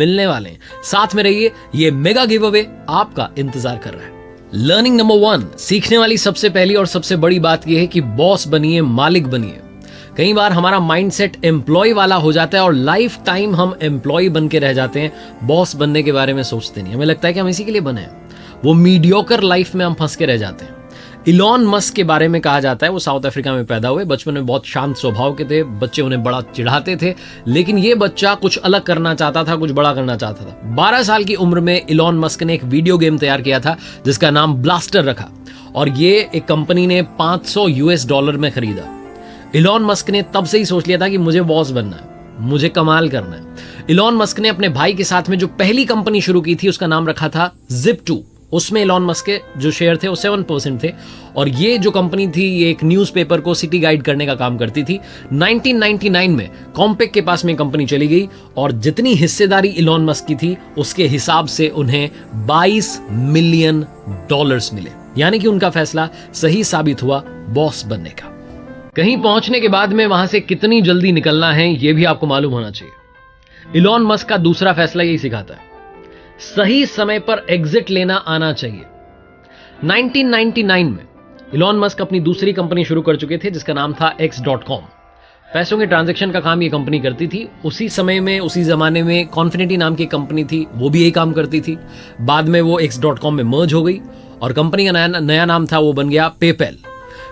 मिलने वाले हैं। साथ में रहिए, ये मेगा गिव अवे आपका इंतजार कर रहा है। लर्निंग नंबर 1, सीखने वाली सबसे पहली और सबसे बड़ी बात यह है कि बॉस बनिए, मालिक बनिए। कई बार हमारा माइंडसेट एम्प्लॉय वाला हो जाता है और लाइफ टाइम हम एम्प्लॉय बन के रह जाते हैं, बॉस बनने के बारे में सोचते नहीं। हमें लगता है कि हम इसी के लिए बने हैं, वो मीडियोकर लाइफ में हम फंस के रह जाते हैं। इलॉन मस्क के बारे में कहा जाता है वो साउथ अफ्रीका में पैदा हुए, बचपन में बहुत शांत स्वभाव के थे, बच्चे उन्हें बड़ा चिढ़ाते थे, लेकिन ये बच्चा कुछ अलग करना चाहता था, कुछ बड़ा करना चाहता था। 12 साल की उम्र में इलॉन मस्क ने एक वीडियो गेम तैयार किया था जिसका नाम ब्लास्टर रखा, और ये एक कंपनी ने $500 में खरीदा। इलॉन मस्क ने तब से ही सोच लिया था कि मुझे बॉस बनना है, मुझे कमाल करना है। इलॉन मस्क ने अपने भाई के साथ में जो पहली कंपनी शुरू की थी उसका नाम रखा था Zip2। उसमें इलॉन मस्क के जो शेयर थे वो 7% थे, और ये जो कंपनी थी ये एक न्यूज़पेपर को सिटी गाइड करने का काम करती थी। 1999 में कॉम्पेक के पास में कंपनी चली गई, और जितनी हिस्सेदारी इलॉन मस्क की थी उसके हिसाब से उन्हें $22 मिलियन मिले, यानी कि उनका फैसला सही साबित हुआ बॉस बनने का। कहीं पहुंचने के बाद में वहां से कितनी जल्दी निकलना है ये भी आपको मालूम होना चाहिए। इलॉन मस्क का दूसरा फैसला यही सिखाता है, सही समय पर एग्जिट लेना आना चाहिए। 1999 में इलॉन मस्क अपनी दूसरी कंपनी शुरू कर चुके थे जिसका नाम था X.com। पैसों के ट्रांजैक्शन का काम ये कंपनी करती थी। उसी समय में, उसी जमाने में कॉन्फिनिटी नाम की कंपनी थी, वो भी यही काम करती थी। बाद में वो X.com में मर्ज हो गई और कंपनी का नया नाम था, वो बन गया पेपैल।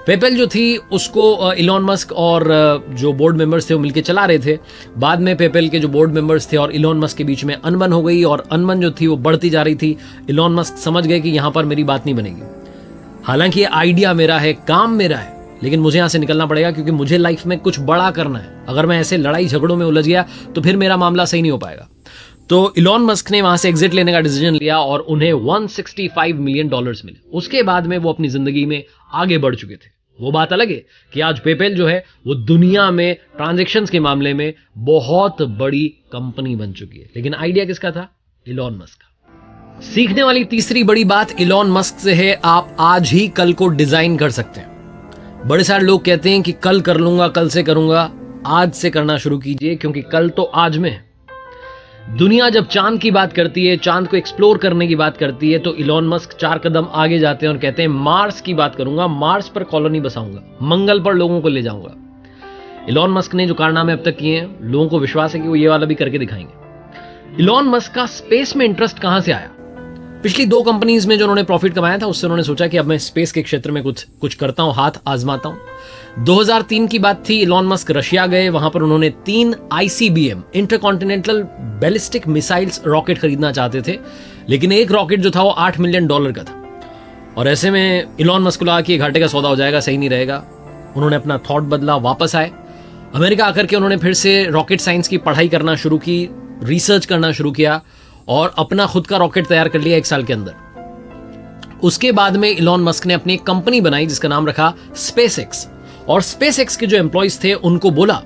पेपैल जो थी उसको इलॉन मस्क और जो बोर्ड मेंबर्स थे वो मिलके चला रहे थे। बाद में पेपैल के जो बोर्ड मेंबर्स थे और इलॉन मस्क के बीच में अनबन हो गई, और अनबन जो थी वो बढ़ती जा रही थी। इलॉन मस्क समझ गए कि यहां पर मेरी बात नहीं बनेगी, हालांकि ये आइडिया मेरा है, काम मेरा है, लेकिन मुझे यहां से निकलना पड़ेगा क्योंकि मुझे लाइफ में कुछ बड़ा करना है। अगर मैं ऐसे लड़ाई झगड़ों में उलझ गया तो फिर मेरा मामला सही नहीं हो पाएगा। तो इलॉन मस्क ने वहां से एग्जिट लेने का डिसीजन लिया और उन्हें $165 मिलियन मिले। उसके बाद में वो अपनी जिंदगी में आगे बढ़ चुके थे। वो बात अलग है कि आज पेपैल जो है वो दुनिया में ट्रांजैक्शंस के मामले में बहुत बड़ी कंपनी बन चुकी है, लेकिन आइडिया किसका था? इलॉन मस्क का। सीखने वाली तीसरी बड़ी बात इलॉन मस्क से है, आप आज ही कल को डिजाइन कर सकते हैं। बड़े सारे लोग कहते हैं कि कल कर लूंगा, कल से करूंगा। आज से करना शुरू कीजिए, क्योंकि कल तो आज में है। दुनिया जब चांद की बात करती है, चांद को एक्सप्लोर करने की बात करती है, तो इलॉन मस्क 4 कदम आगे जाते हैं और कहते हैं मार्स की बात करूंगा, मार्स पर कॉलोनी बसाऊंगा, मंगल पर लोगों को ले जाऊंगा। इलॉन मस्क ने जो कारनामे अब तक किए हैं, लोगों को विश्वास है कि वो ये वाला भी करके दिखाएंगे। इलॉन मस्क का स्पेस में इंटरेस्ट कहां से आया? पिछली 2 कंपनीज में जो उन्होंने प्रॉफिट कमाया था उससे उन्होंने सोचा कि अब मैं स्पेस के क्षेत्र में कुछ करता हूं, हाथ आजमाता हूं। 2003 की बात थी, इलॉन मस्क रशिया गए, वहां पर उन्होंने 3 ICBM intercontinental ballistic missiles rocket खरीदना चाहते थे, लेकिन एक रॉकेट जो था वो $8 मिलियन का था। और ऐसे में इलॉन मस्क को लगा कि घाटे का सौदा हो जाएगा, सही नहीं रहेगा। उन्होंने अपना थॉट बदला, वापस आए अमेरिका। आकर के उन्होंने फिर से रॉकेट साइंस की पढ़ाई करना शुरू की, रिसर्च करना शुरू किया और अपना खुद का रॉकेट तैयार कर लिया 1 साल के अंदर। उसके बाद में इलॉन मस्क ने अपनी एक कंपनी बनाई जिसका नाम रखा SpaceX, और SpaceX के जो एम्प्लॉइज थे उनको बोला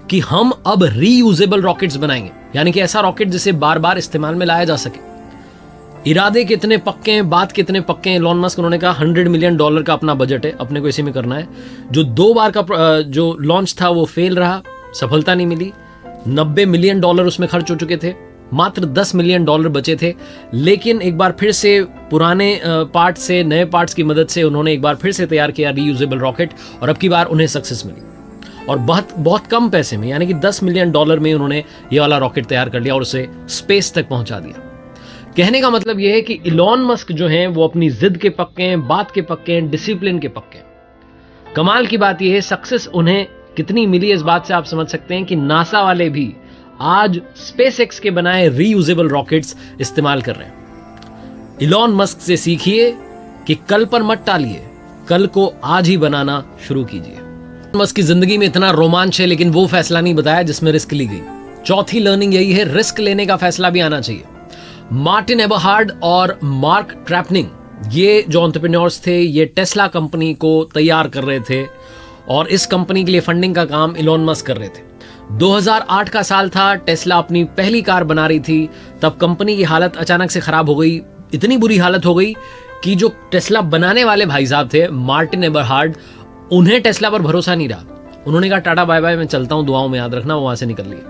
कि हम अब रीयूजेबल रॉकेट्स बनाएंगे, यानी कि ऐसा रॉकेट जिसे बार बार इस्तेमाल में लाया जा सके। इरादे कितने पक्के हैं, बात कितने पक्के हैं इलॉन मस्क? उन्होंने कहा $100 मिलियन का अपना बजट है, अपने को इसी में करना है। जो 2 बार का जो लॉन्च था वो फेल रहा, सफलता नहीं मिली। $90 मिलियन उसमें खर्च हो चुके थे, मात्र $10 मिलियन बचे थे। लेकिन एक बार फिर से पुराने पार्ट से, नए पार्ट्स की मदद से उन्होंने एक बार फिर से तैयार किया रीयूजेबल रॉकेट, और अब की बार उन्हें सक्सेस मिली, और बहुत कम पैसे में, यानी कि $10 मिलियन में उन्होंने ये वाला रॉकेट तैयार कर लिया और उसे स्पेस तक पहुंचा दिया। कहने का मतलब यह है कि इलॉन मस्क जो हैं वो अपनी जिद के पक्के हैं, बात के पक्के हैं, डिसिप्लिन के पक्के हैं। कमाल की बात यह है, सक्सेस उन्हें कितनी मिली इस बात से आप समझ सकते हैं कि नासा वाले भी आज SpaceX के बनाए रीयूजेबल रॉकेट्स इस्तेमाल कर रहे हैं। इलॉन मस्क से सीखिए कि कल पर मत टालिए, कल को आज ही बनाना शुरू कीजिए। मस्क की जिंदगी में इतना रोमांच है, लेकिन वो फैसला नहीं बताया जिसमें रिस्क ली गई। चौथी लर्निंग यही है, रिस्क लेने का फैसला भी आना चाहिए। मार्टिन एबरहार्ड और मार्क ट्रैपनिंग, ये जो एंटरप्रेन्योर्स थे, ये टेस्ला कंपनी को तैयार कर रहे थे, और इस कंपनी के लिए फंडिंग का काम इलॉन मस्क कर रहे थे। 2008 का साल था, टेस्ला अपनी पहली कार बना रही थी। तब कंपनी की हालत अचानक से खराब हो गई, इतनी बुरी हालत हो गई कि जो टेस्ला बनाने वाले भाई साहब थे, मार्टिन एबरहार्ड, उन्हें टेस्ला पर भरोसा नहीं रहा। उन्होंने कहा टाटा बाय बाय, मैं चलता हूं, दुआओं में याद रखना। वो वहां से निकल लिए।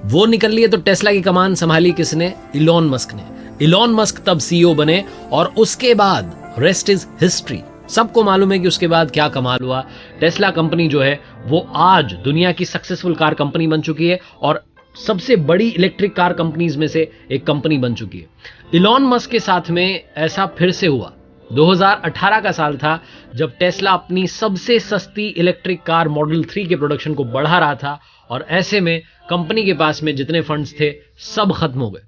वो निकल लिए तो टेस्ला की कमान संभाली किसने? इलॉन मस्क ने। इलॉन मस्क तब सीईओ बने और उसके बाद रेस्ट इज हिस्ट्री। सबको मालूम है कि उसके बाद क्या कमाल हुआ। टेस्ला कंपनी जो है वो आज दुनिया की सक्सेसफुल कार कंपनी बन चुकी है और सबसे बड़ी इलेक्ट्रिक कार कंपनीज में से एक कंपनी बन चुकी है। इलॉन मस्क के साथ में ऐसा फिर से हुआ। 2018 का साल था जब टेस्ला अपनी सबसे सस्ती इलेक्ट्रिक कार मॉडल 3 के प्रोडक्शन को बढ़ा रहा था और ऐसे में कंपनी के पास में जितने फंड्स थे सब खत्म हो गए।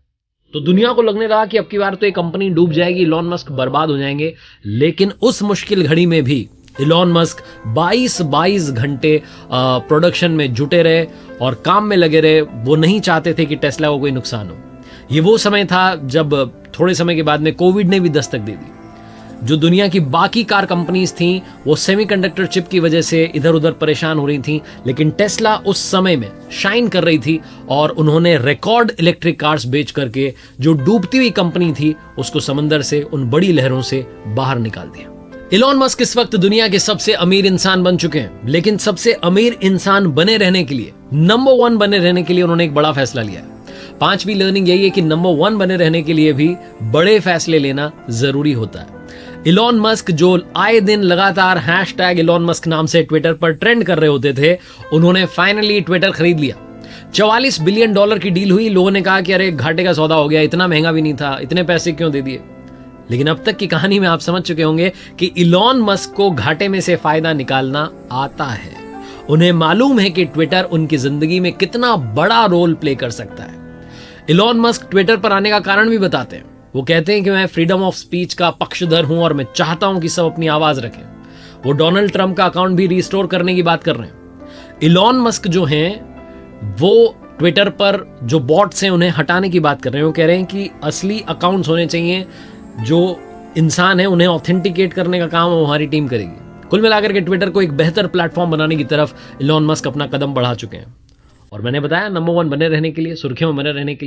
तो दुनिया को लगने लगा कि अब की बार तो ये कंपनी डूब जाएगी, इलॉन मस्क बर्बाद हो जाएंगे। लेकिन उस मुश्किल घड़ी में भी इलॉन मस्क 22 घंटे प्रोडक्शन में जुटे रहे और काम में लगे रहे। वो नहीं चाहते थे कि टेस्ला को कोई नुकसान हो। ये वो समय था जब थोड़े समय के बाद में कोविड ने भी दस्तक दे दी। जो दुनिया की बाकी कार कंपनीज थीं वो सेमीकंडक्टर चिप की वजह से इधर उधर परेशान हो रही थीं, लेकिन टेस्ला उस समय में शाइन कर रही थी और उन्होंने रिकॉर्ड इलेक्ट्रिक कार्स बेच करके जो डूबती हुई कंपनी थी उसको समंदर से, उन बड़ी लहरों से बाहर निकाल दिया। इलॉन मस्क इस वक्त दुनिया के सबसे अमीर इंसान बन चुके हैं, लेकिन सबसे अमीर इंसान बने रहने के लिए, नंबर 1 बने रहने के लिए उन्होंने एक बड़ा फैसला लिया है। 5वीं लर्निंग यही है कि नंबर 1 बने रहने के लिए भी बड़े फैसले लेना जरूरी होता है। इलॉन मस्क जो आए दिन लगातार हैशटैग इलॉन मस्क नाम से ट्विटर पर ट्रेंड कर रहे होते थे, उन्होंने फाइनली ट्विटर खरीद लिया। $44 बिलियन की डील हुई। लोगों ने कहा कि अरे घाटे का सौदा हो गया, इतना महंगा भी नहीं था, इतने पैसे क्यों दे दिए। लेकिन अब तक की कहानी में आप समझ चुके होंगे कि इलॉन मस्क को घाटे में से फायदा निकालना आता है। उन्हें मालूम है कि ट्विटर उनकी जिंदगी में कितना बड़ा रोल प्ले कर सकता है। इलॉन मस्क ट्विटर पर आने का कारण भी बताते हैं। वो कहते हैं कि मैं फ्रीडम ऑफ स्पीच का पक्षधर हूं और मैं चाहता हूं कि सब अपनी आवाज रखें। वो डोनाल्ड ट्रंप का अकाउंट भी रिस्टोर करने की बात कर रहे हैं। इलॉन मस्क जो हैं वो ट्विटर पर जो बॉट्स हैं उन्हें हटाने की बात कर रहे हैं। वो कह रहे हैं कि असली अकाउंट्स होने चाहिए, जो इंसान है उन्हें ऑथेंटिकेट करने का काम हमारी टीम करेगी। कुल मिलाकर के ट्विटर को एक बेहतर प्लेटफॉर्म बनाने की तरफ इलॉन मस्क अपना कदम बढ़ा चुके हैं। और मैंने बताया नंबर 1 बने रहने के लिए, सुर्खियों में बने रहने के लिए